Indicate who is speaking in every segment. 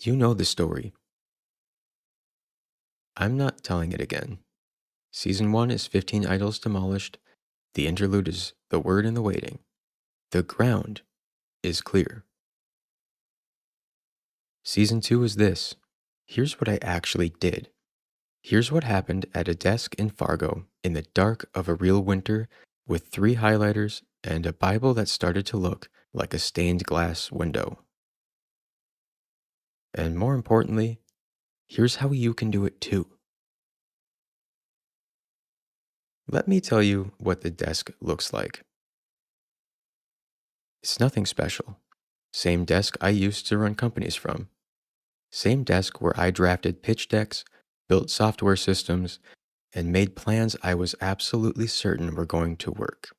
Speaker 1: You know the story. I'm not telling it again. Season 1 is 15 idols demolished. The interlude is the word in the waiting. The ground is clear. Season 2 is this. Here's what I actually did. Here's what happened at a desk in Fargo in the dark of a real winter with 3 highlighters and a Bible that started to look like a stained glass window. And more importantly, here's how you can do it too. Let me tell you what the desk looks like. It's nothing special. Same desk I used to run companies from. Same desk where I drafted pitch decks, built software systems, and made plans I was absolutely certain were going to work,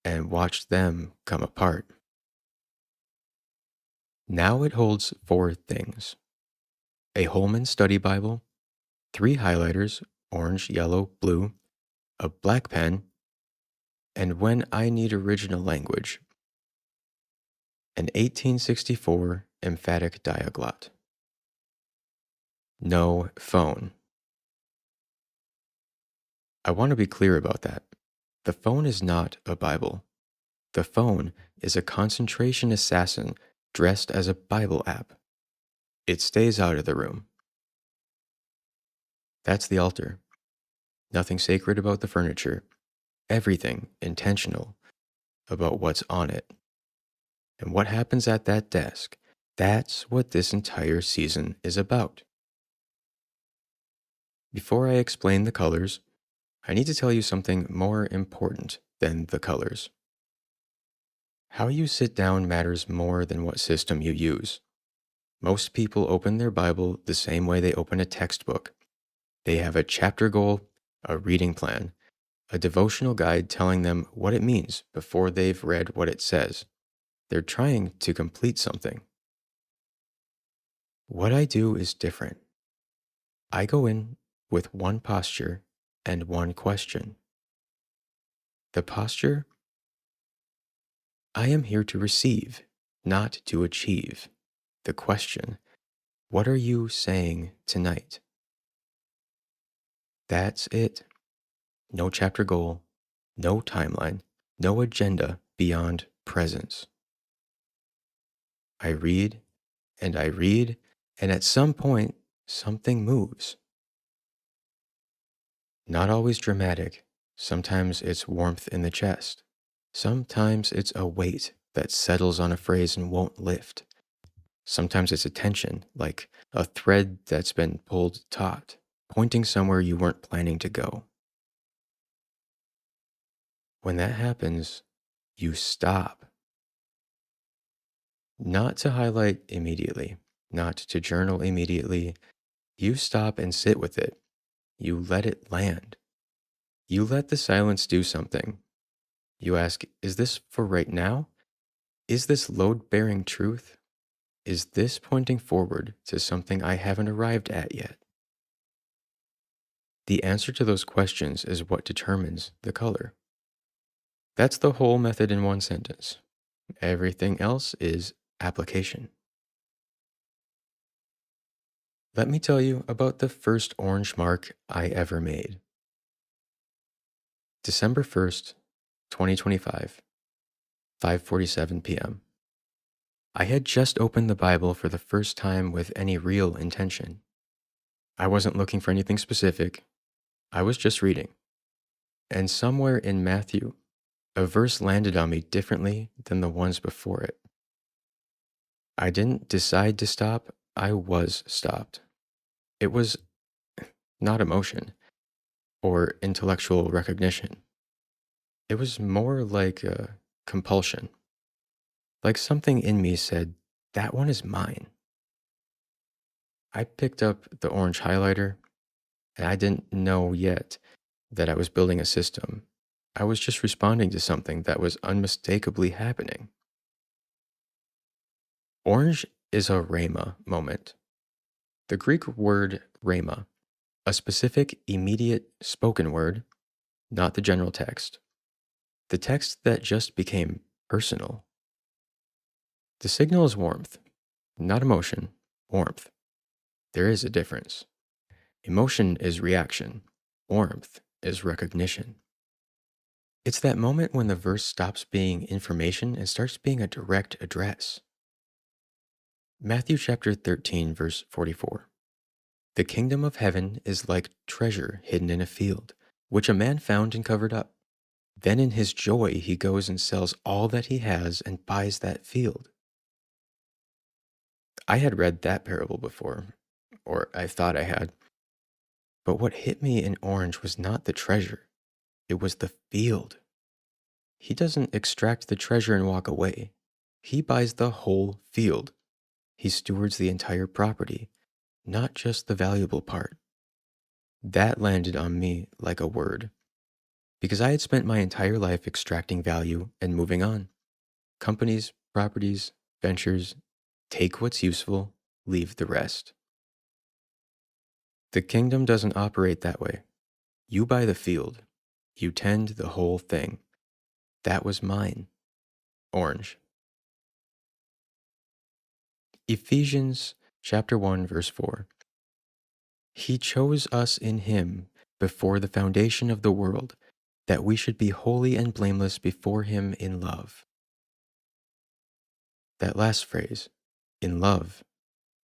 Speaker 1: and watched them come apart. Now it holds 4 things: a Holman Study Bible, 3 highlighters, orange, yellow, blue, a black pen, and when I need original language, an 1864 emphatic diaglot. No phone. I want to be clear about that. The phone is not a Bible. The phone is a concentration assassin dressed as a Bible app. It stays out of the room. That's the altar. Nothing sacred about the furniture. Everything intentional about what's on it. And what happens at that desk, that's what this entire season is about. Before I explain the colors, I need to tell you something more important than the colors. How you sit down matters more than what system you use. Most people open their Bible the same way they open a textbook. They have a chapter goal, a reading plan, a devotional guide telling them what it means before they've read what it says. They're trying to complete something. What I do is different. I go in with one posture and one question. The posture: I am here to receive, not to achieve. The question: what are you saying tonight? That's it. No chapter goal, no timeline, no agenda beyond presence. I read, and at some point, something moves. Not always dramatic. Sometimes it's warmth in the chest. Sometimes it's a weight that settles on a phrase and won't lift. Sometimes it's a tension, like a thread that's been pulled taut, pointing somewhere you weren't planning to go. When that happens, you stop. Not to highlight immediately, not to journal immediately. You stop and sit with it. You let it land. You let the silence do something. You ask, is this for right now? Is this load-bearing truth? Is this pointing forward to something I haven't arrived at yet? The answer to those questions is what determines the color. That's the whole method in one sentence. Everything else is application. Let me tell you about the first orange mark I ever made. December 1st, 2025, 5:47 p.m. I had just opened the Bible for the first time with any real intention. I wasn't looking for anything specific. I was just reading. And somewhere in Matthew, a verse landed on me differently than the ones before it. I didn't decide to stop, I was stopped. It was not emotion or intellectual recognition. It was more like a compulsion. Like something in me said, that one is mine. I picked up the orange highlighter, and I didn't know yet that I was building a system. I was just responding to something that was unmistakably happening. Orange is a rhema moment. The Greek word rhema, a specific, immediate spoken word, not the general text. The text that just became personal. The signal is warmth, not emotion, warmth. There is a difference. Emotion is reaction. Warmth is recognition. It's that moment when the verse stops being information and starts being a direct address. Matthew chapter 13, verse 44. The kingdom of heaven is like treasure hidden in a field, which a man found and covered up. Then in his joy he goes and sells all that he has and buys that field. I had read that parable before, or I thought I had. But what hit me in Orange was not the treasure, it was the field. He doesn't extract the treasure and walk away. He buys the whole field. He stewards the entire property, not just the valuable part. That landed on me like a word, because I had spent my entire life extracting value and moving on. Companies, properties, ventures, take what's useful, leave the rest. The kingdom doesn't operate that way. You buy the field, you tend the whole thing. That was mine. Orange. Ephesians chapter 1, verse 4. He chose us in him before the foundation of the world, that we should be holy and blameless before him in love. That last phrase, in love,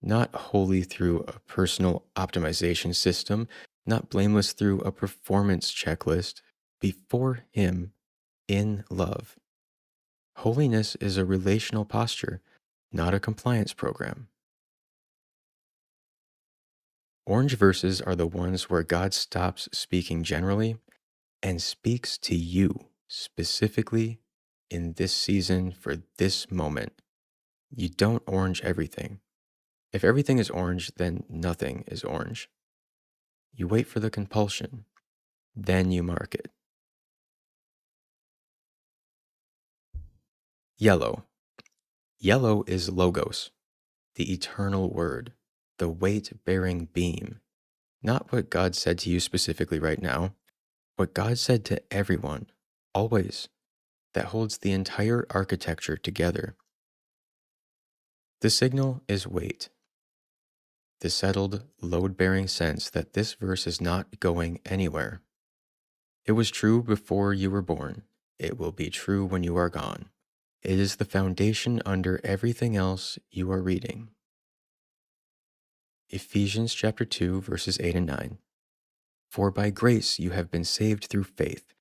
Speaker 1: not holy through a personal optimization system, not blameless through a performance checklist, before him in love. Holiness is a relational posture, not a compliance program. Orange verses are the ones where God stops speaking generally and speaks to you specifically in this season for this moment. You don't orange everything. If everything is orange, then nothing is orange. You wait for the compulsion, then you mark it. Yellow. Yellow is logos, the eternal word, the weight-bearing beam. Not what God said to you specifically right now, what God said to everyone, always, that holds the entire architecture together. The signal is weight. The settled, load-bearing sense that this verse is not going anywhere. It was true before you were born. It will be true when you are gone. It is the foundation under everything else you are reading. Ephesians chapter 2, verses 8 and 9. For by grace you have been saved through faith,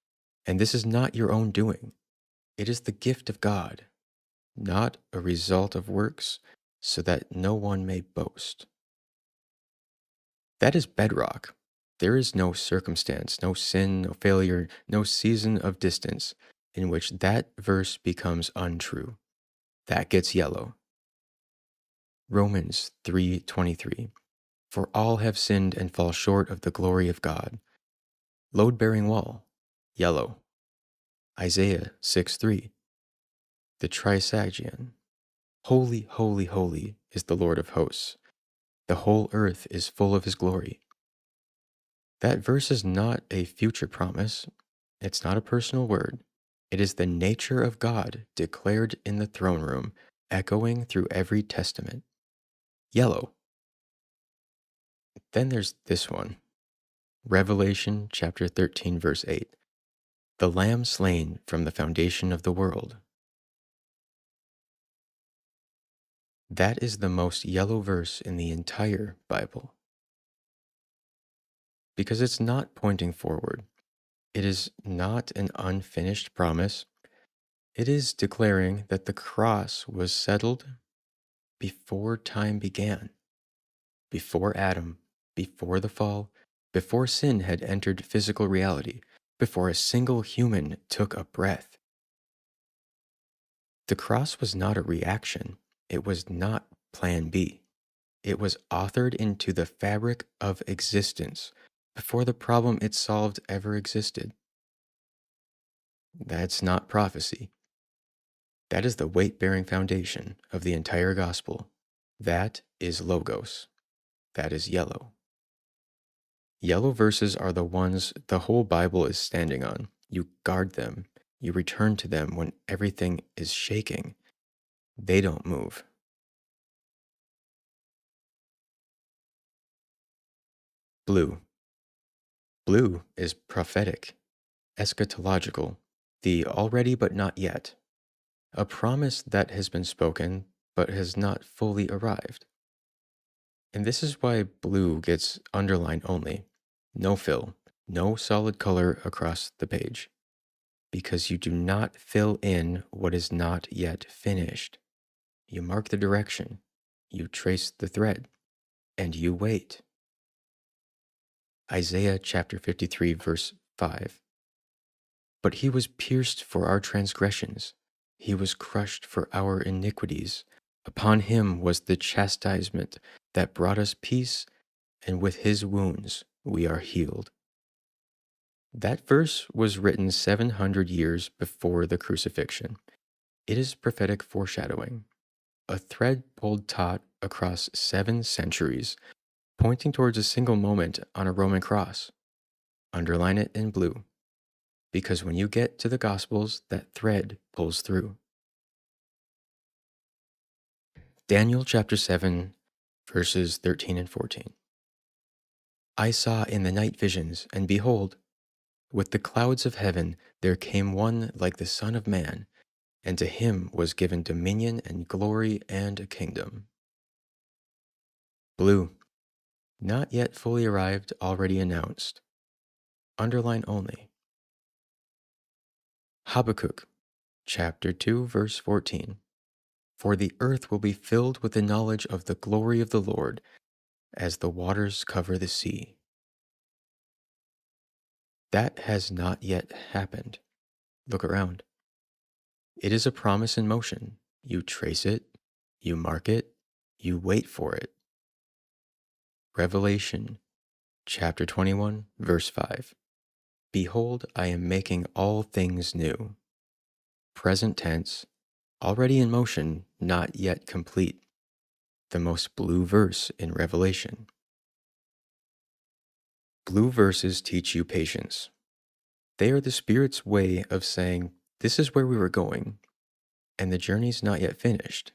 Speaker 1: and this is not your own doing. It is the gift of God, not a result of works, so that no one may boast. That is bedrock. There is no circumstance, no sin, no failure, no season of distance in which that verse becomes untrue. That gets yellow. Romans 3:23. For all have sinned and fall short of the glory of God. Load-bearing wall, yellow. Isaiah 6:3. The Trisagion. Holy, holy, holy is the Lord of hosts. The whole earth is full of his glory. That verse is not a future promise. It's not a personal word. It is the nature of God declared in the throne room, echoing through every testament. Yellow. Then there's this one. Revelation chapter 13, verse 8. The Lamb slain from the foundation of the world. That is the most yellow verse in the entire Bible. Because it's not pointing forward. It is not an unfinished promise. It is declaring that the cross was settled before time began, before Adam, before the fall, before sin had entered physical reality, before a single human took a breath. The cross was not a reaction. It was not plan B. It was authored into the fabric of existence before the problem it solved ever existed. That's not prophecy. That is the weight-bearing foundation of the entire gospel. That is logos. That is yellow. Yellow verses are the ones the whole Bible is standing on. You guard them. You return to them when everything is shaking. They don't move. Blue. Blue is prophetic, eschatological, the already but not yet, a promise that has been spoken but has not fully arrived. And this is why blue gets underline only, no fill, no solid color across the page, because you do not fill in what is not yet finished. You mark the direction, you trace the thread, and you wait. Isaiah chapter 53, verse 5. But he was pierced for our transgressions, he was crushed for our iniquities. Upon him was the chastisement that brought us peace, and with his wounds we are healed. That verse was written 700 years before the crucifixion. It is prophetic foreshadowing, a thread pulled taut across 7 centuries, pointing towards a single moment on a Roman cross. Underline it in blue, because when you get to the Gospels, that thread pulls through. Daniel chapter 7, verses 13 and 14. I saw in the night visions, and behold, with the clouds of heaven there came one like the Son of Man, and to him was given dominion and glory and a kingdom. Blue, not yet fully arrived, already announced. Underline only. Habakkuk, chapter 2, verse 14. For the earth will be filled with the knowledge of the glory of the Lord, as the waters cover the sea. That has not yet happened. Look around. It is a promise in motion. You trace it, you mark it, you wait for it. Revelation, chapter 21, verse 5. Behold, I am making all things new. Present tense, already in motion, not yet complete. The most blue verse in Revelation. Blue verses teach you patience. They are the Spirit's way of saying, this is where we were going, and the journey's not yet finished.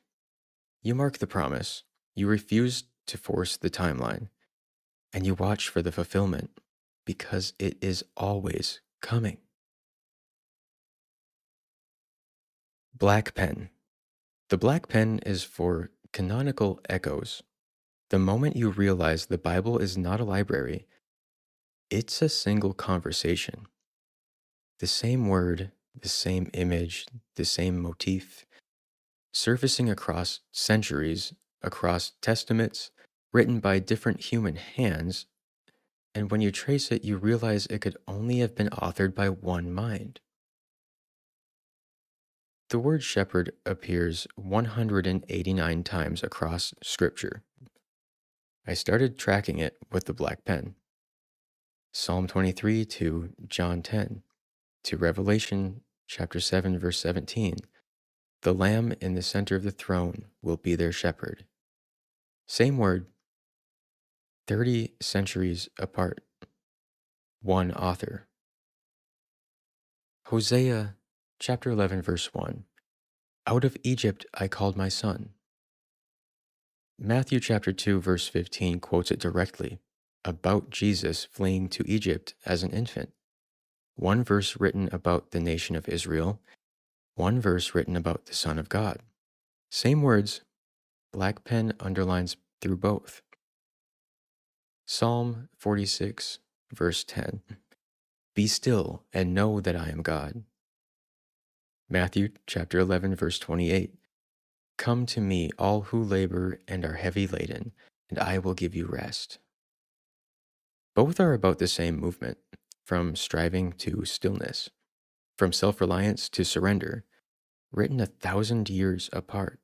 Speaker 1: You mark the promise, you refuse to force the timeline, and you watch for the fulfillment, because it is always coming. Black pen. The black pen is for canonical echoes. The moment you realize the Bible is not a library, it's a single conversation. The same word, the same image, the same motif, surfacing across centuries, across testaments, written by different human hands, and when you trace it, you realize it could only have been authored by one mind. The word shepherd appears 189 times across Scripture. I started tracking it with the black pen. Psalm 23 to John 10 to Revelation chapter 7, verse 17. The Lamb in the center of the throne will be their shepherd. Same word, 30 centuries apart. One author. Hosea chapter 11, verse 1. Out of Egypt I called my son. Matthew chapter 2, verse 15 quotes it directly about Jesus fleeing to Egypt as an infant. One verse written about the nation of Israel, one verse written about the Son of God. Same words, black pen underlines through both. Psalm 46, verse 10. Be still and know that I am God. Matthew chapter 11, verse 28. Come to me, all who labor and are heavy laden, and I will give you rest. Both are about the same movement, from striving to stillness, from self-reliance to surrender, written 1,000 years apart,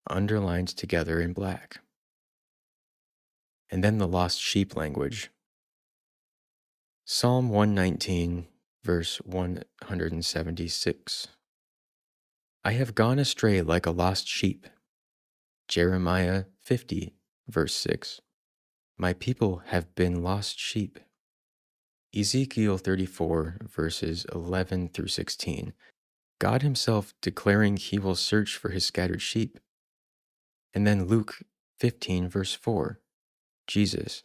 Speaker 1: underlined together in black. And then the lost sheep language. Psalm 119, verse 176. I have gone astray like a lost sheep. Jeremiah 50, verse 6. My people have been lost sheep. Ezekiel 34, verses 11 through 16. God himself declaring he will search for his scattered sheep. And then Luke 15, verse 4. Jesus,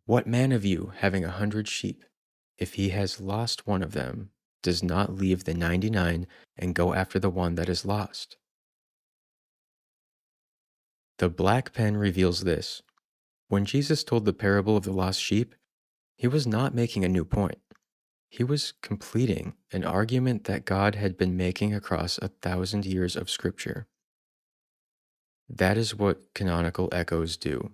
Speaker 1: What man of you, having 100 sheep, if he has lost one of them, does not leave the 99 and go after the one that is lost? The black pen reveals this. When Jesus told the parable of the lost sheep, he was not making a new point. He was completing an argument that God had been making across 1,000 years of Scripture. That is what canonical echoes do.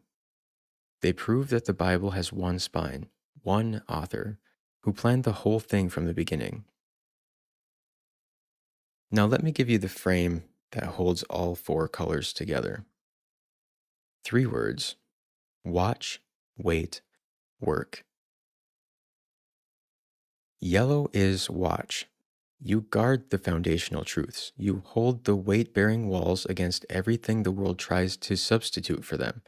Speaker 1: They prove that the Bible has one spine, one author, who planned the whole thing from the beginning. Now let me give you the frame that holds all four colors together. 3 words: watch, wait, work. Yellow is watch. You guard the foundational truths. You hold the weight-bearing walls against everything the world tries to substitute for them.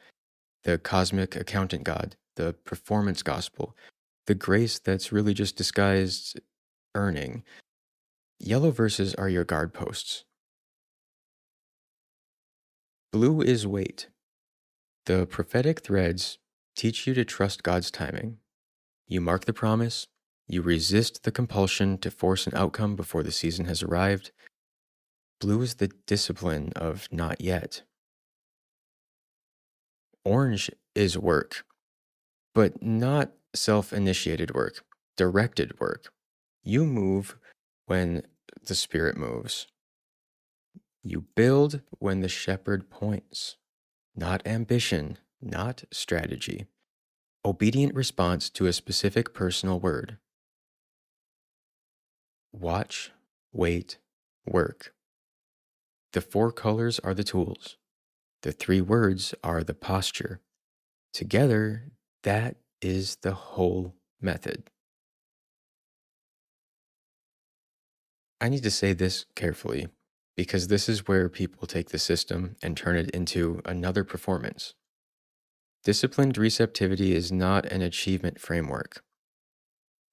Speaker 1: The cosmic accountant God, the performance gospel, the grace that's really just disguised earning. Yellow verses are your guard posts. Blue is wait. The prophetic threads teach you to trust God's timing. You mark the promise. You resist the compulsion to force an outcome before the season has arrived. Blue is the discipline of not yet. Orange is work, but not self-initiated work, directed work. You move when the Spirit moves. You build when the shepherd points. Not ambition, not strategy. Obedient response to a specific personal word. Watch, wait, work. The 4 colors are the tools. The 3 words are the posture. Together, that is the whole method. I need to say this carefully because this is where people take the system and turn it into another performance. Disciplined receptivity is not an achievement framework.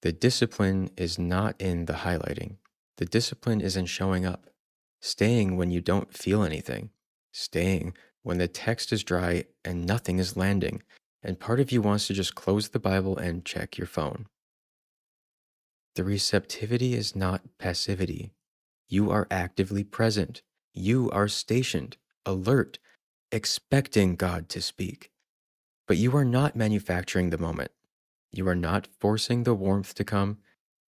Speaker 1: The discipline is not in the highlighting. The discipline is in showing up, staying when you don't feel anything, staying when the text is dry and nothing is landing, and part of you wants to just close the Bible and check your phone. The receptivity is not passivity. You are actively present. You are stationed, alert, expecting God to speak. But you are not manufacturing the moment. You are not forcing the warmth to come.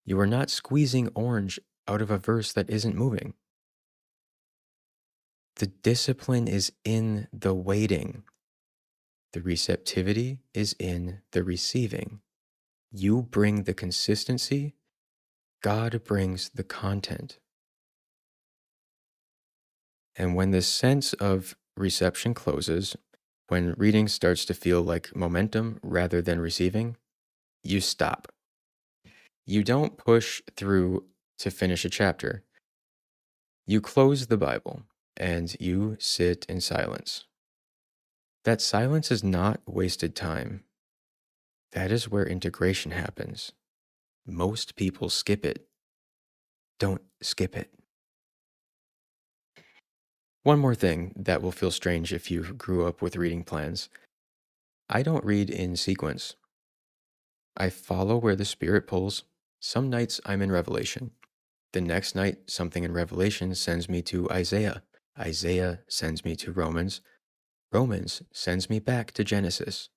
Speaker 1: You are not squeezing orange out of a verse that isn't moving. The discipline is in the waiting. The receptivity is in the receiving. You bring the consistency. God brings the content. And when the sense of reception closes, when reading starts to feel like momentum rather than receiving, you stop. You don't push through to finish a chapter. You close the Bible and you sit in silence. That silence is not wasted time. That is where integration happens. Most people skip it. Don't skip it. One more thing that will feel strange if you grew up with reading plans. I don't read in sequence. I follow where the Spirit pulls. Some nights I'm in Revelation. The next night, something in Revelation sends me to Isaiah. Isaiah sends me to Romans. Romans sends me back to Genesis.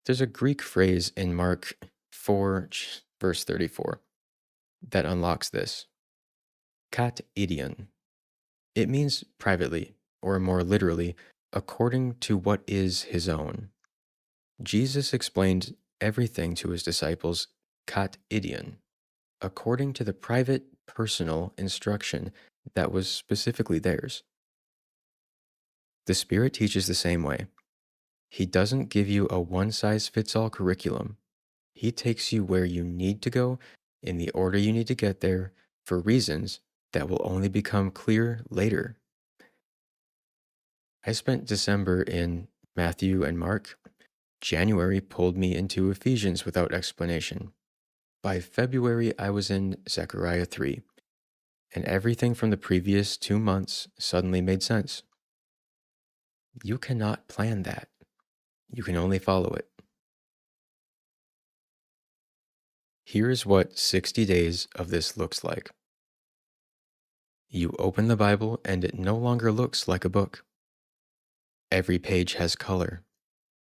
Speaker 1: There's a Greek phrase in Mark 4, verse 34, that unlocks this. Kat idion. It means privately, or more literally, according to what is his own. Jesus explained everything to his disciples kat idion, according to the private, personal instruction that was specifically theirs. The Spirit teaches the same way. He doesn't give you a one-size-fits-all curriculum. He takes you where you need to go, in the order you need to get there, for reasons that will only become clear later. I spent December in Matthew and Mark. January pulled me into Ephesians without explanation. By February, I was in Zechariah 3, and everything from the previous 2 months suddenly made sense. You cannot plan that. You can only follow it. Here's what 60 days of this looks like. You open the Bible and it no longer looks like a book. Every page has color.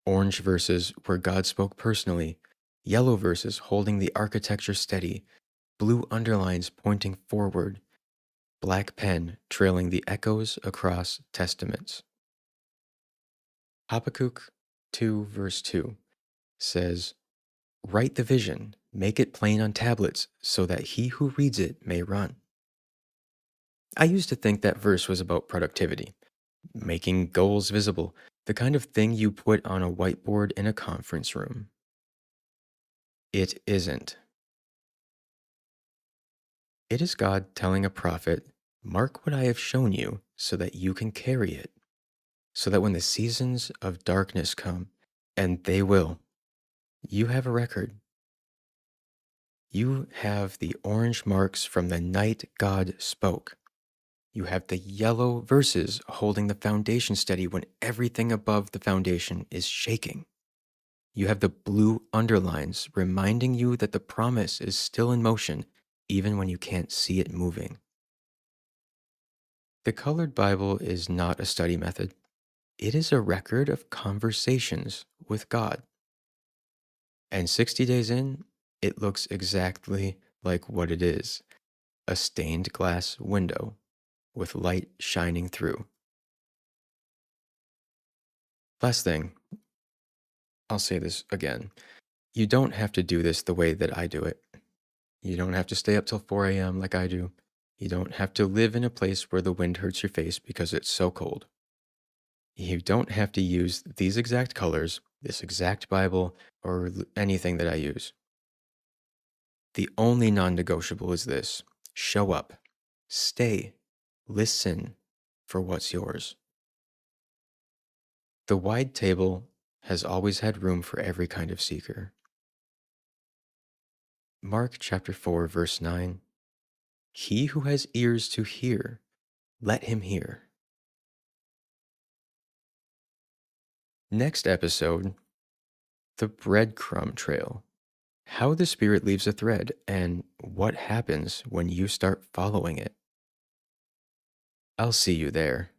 Speaker 1: Orange verses where God spoke personally, yellow verses holding the architecture steady, blue underlines pointing forward, black pen trailing the echoes across testaments. Habakkuk 2 verse 2 says, "Write the vision, make it plain on tablets, so that he who reads it may run." I used to think that verse was about productivity, making goals visible, the kind of thing you put on a whiteboard in a conference room. It isn't. It is God telling a prophet, "Mark what I have shown you so that you can carry it, so that when the seasons of darkness come, and they will, you have a record. You have the orange marks from the night God spoke. You have the yellow verses holding the foundation steady when everything above the foundation is shaking. You have the blue underlines reminding you that the promise is still in motion even when you can't see it moving." The colored Bible is not a study method. It is a record of conversations with God. And 60 days in, it looks exactly like what it is: a stained glass window with light shining through. Last thing, I'll say this again. You don't have to do this the way that I do it. You don't have to stay up till 4 a.m. like I do. You don't have to live in a place where the wind hurts your face because it's so cold. You don't have to use these exact colors, this exact Bible, or anything that I use. The only non negotiable is this: show up, stay, listen for what's yours. The wide table has always had room for every kind of seeker. Mark chapter 4, verse 9. He who has ears to hear, let him hear. Next episode, the breadcrumb trail. How the Spirit leaves a thread and what happens when you start following it. I'll see you there.